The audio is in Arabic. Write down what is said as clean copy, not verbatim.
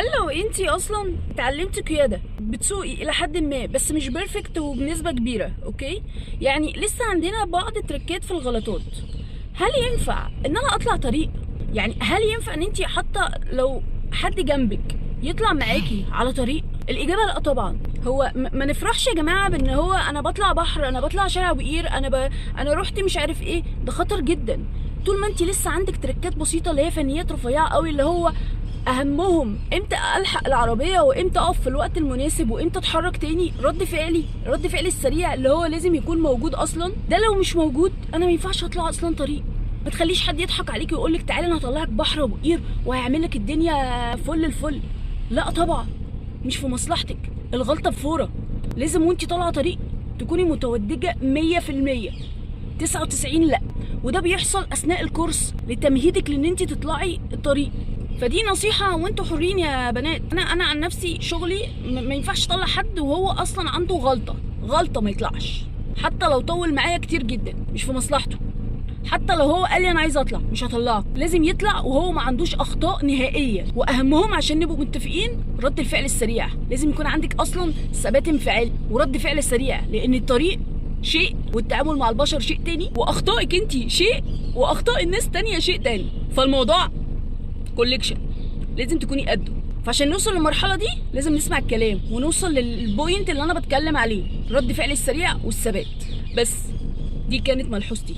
هل لو انتي اصلا اتعلمتي قياده بتسوقي الى حد ما بس مش بيرفكت وبنسبه كبيره، اوكي، يعني لسه عندنا بعض التركات في الغلطات، هل ينفع ان انا اطلع طريق؟ يعني هل ينفع ان انتي حتى لو حد جنبك يطلع معاكي على طريق؟ الاجابه لا طبعا. هو ما نفرحش يا جماعه بان هو انا بطلع بحر، انا بطلع شارع بقير، انا رحت مش عارف ايه. ده خطر جدا. طول ما انتي لسه عندك تركات بسيطه اللي هي فنيات رفيعه قوي، اللي هو اهمهم امتى الحق العربيه وامتى اقف في الوقت المناسب وامتى اتحرك تاني، رد فعلي السريع اللي هو لازم يكون موجود اصلا. ده لو مش موجود انا ما ينفعش اطلع اصلا طريق. ما تخليش حد يضحك عليك ويقول لك تعالى انا هطلعك بحر وبقير وهيعمل لك الدنيا فل الفل. لا طبعا، مش في مصلحتك. الغلطه بفوره. لازم وانتي طالعه طريق تكوني متودجه 100%، 99 لا. وده بيحصل اثناء الكورس لتمهيدك لان انت تطلعي الطريق. فدي نصيحه وانتوا حرين يا بنات. انا عن نفسي شغلي ما ينفعش اطلع حد وهو اصلا عنده غلطه ما يطلعش، حتى لو طول معايا كتير جدا، مش في مصلحته. حتى لو هو قال لي انا عايز اطلع مش هطلعه، لازم يطلع وهو ما عندوش اخطاء نهائيه. واهمهم عشان نبقوا متفقين رد الفعل السريع. لازم يكون عندك اصلا ثبات انفعالي ورد فعل سريع، لان الطريق شيء والتعامل مع البشر شيء تاني، واخطائك انت شيء واخطاء الناس تانية شيء تاني. فالموضوع كوليكشن، لازم تكوني قده. فعشان نوصل للمرحله دي لازم نسمع الكلام ونوصل للبوينت اللي انا بتكلم عليه، رد فعل السريع والثبات. بس دي كانت ملحوظتي.